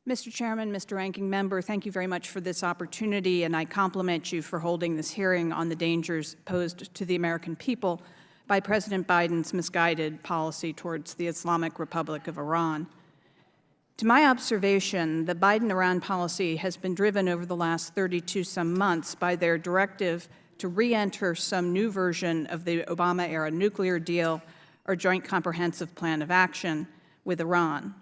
Mr. Chairman, Mr. Ranking Member, thank you very much for this opportunity, and I compliment you for holding this hearing on the dangers posed to the American people by President Biden's misguided policy towards the Islamic Republic of Iran. To my observation, the Biden-Iran policy has been driven over the last 32-some months by their directive to re-enter some new version of the Obama-era nuclear deal or Joint Comprehensive Plan of Action with Iran.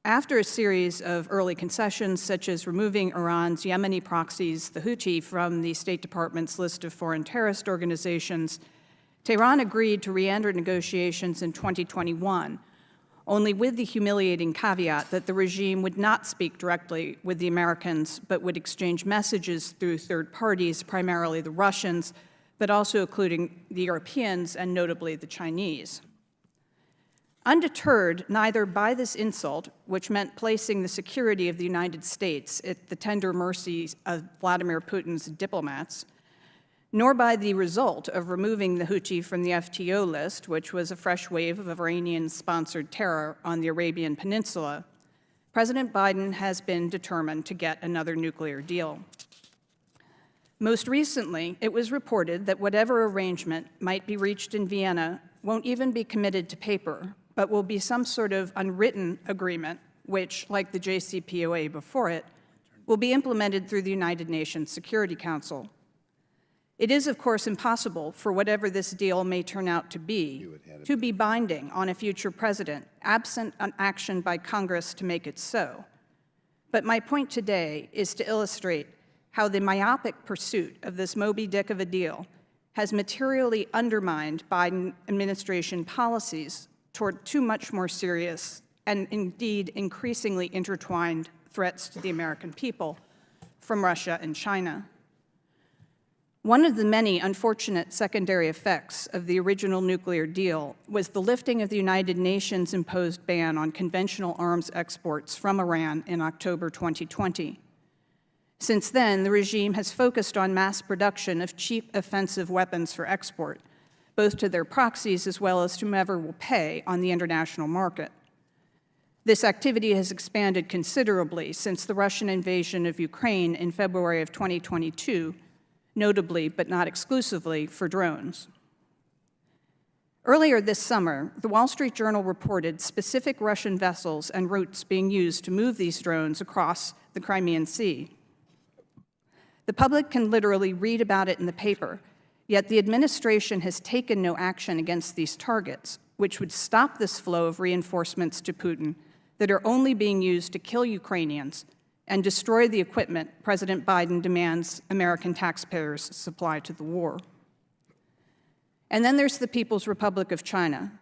After a series of early concessions, such as removing Iran's Yemeni proxies, the Houthi, from the State Department's list of foreign terrorist organizations, Tehran agreed to re-enter negotiations in 2021, only with the humiliating caveat that the regime would not speak directly with the Americans, but would exchange messages through third parties, primarily the Russians, but also including the Europeans and notably the Chinese. Undeterred neither by this insult, which meant placing the security of the United States at the tender mercy of Vladimir Putin's diplomats, nor by the result of removing the Houthi from the FTO list, which was a fresh wave of Iranian-sponsored terror on the Arabian Peninsula, President Biden has been determined to get another nuclear deal. Most recently, it was reported that whatever arrangement might be reached in Vienna won't even be committed to paper, but will be some sort of unwritten agreement, which, like the JCPOA before it, will be implemented through the United Nations Security Council. It is, of course, impossible for whatever this deal may turn out to be binding on a future president, absent an action by Congress to make it so. But my point today is to illustrate how the myopic pursuit of this Moby Dick of a deal has materially undermined Biden administration policies toward two much more serious and indeed increasingly intertwined threats to the American people from Russia and China. One of the many unfortunate secondary effects of the original nuclear deal was the lifting of the United Nations imposed ban on conventional arms exports from Iran in October 2020. Since then, the regime has focused on mass production of cheap offensive weapons for export, both to their proxies as well as to whomever will pay on the international market. This activity has expanded considerably since the Russian invasion of Ukraine in February of 2022, notably but not exclusively for drones. Earlier this summer, the Wall Street Journal reported specific Russian vessels and routes being used to move these drones across the Crimean Sea. The public can literally read about it in the paper, yet the administration has taken no action against these targets, which would stop this flow of reinforcements to Putin that are only being used to kill Ukrainians and destroy the equipment President Biden demands American taxpayers supply to the war. And then there's the People's Republic of China.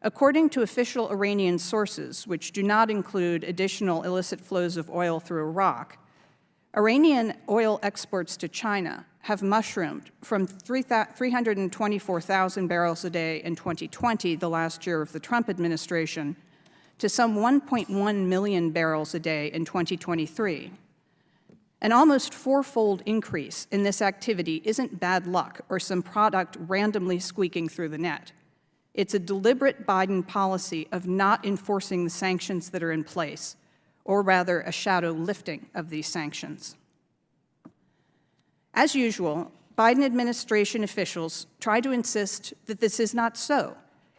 According to official Iranian sources, which do not include additional illicit flows of oil through Iraq, Iranian oil exports to China have mushroomed from 324,000 barrels a day in 2020, the last year of the Trump administration, to some 1.1 million barrels a day in 2023. An almost fourfold increase in this activity isn't bad luck or some product randomly squeaking through the net. It's a deliberate Biden policy of not enforcing the sanctions that are in place, or rather a shadow lifting of these sanctions. As usual, Biden administration officials try to insist that this is not so,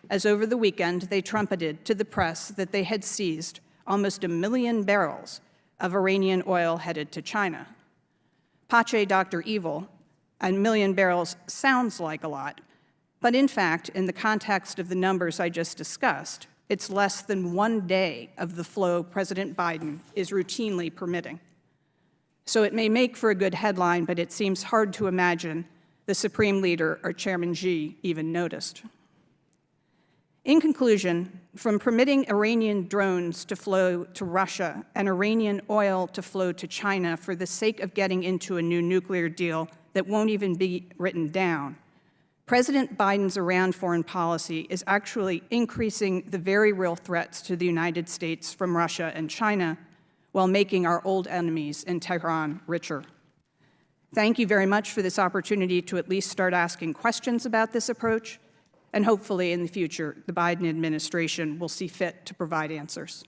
as over the weekend they trumpeted to the press that they had seized almost 1 million barrels of Iranian oil headed to China. Pace Dr. Evil, 1 million barrels sounds like a lot, but in fact, in the context of the numbers I just discussed, it's less than 1 day of the flow President Biden is routinely permitting. So it may make for a good headline, but it seems hard to imagine the Supreme Leader or Chairman Xi even noticed. In conclusion, from permitting Iranian drones to flow to Russia and Iranian oil to flow to China for the sake of getting into a new nuclear deal that won't even be written down, President Biden's Iran foreign policy is actually increasing the very real threats to the United States from Russia and China, while making our old enemies in Tehran richer. Thank you very much for this opportunity to at least start asking questions about this approach, and hopefully in the future, the Biden administration will see fit to provide answers.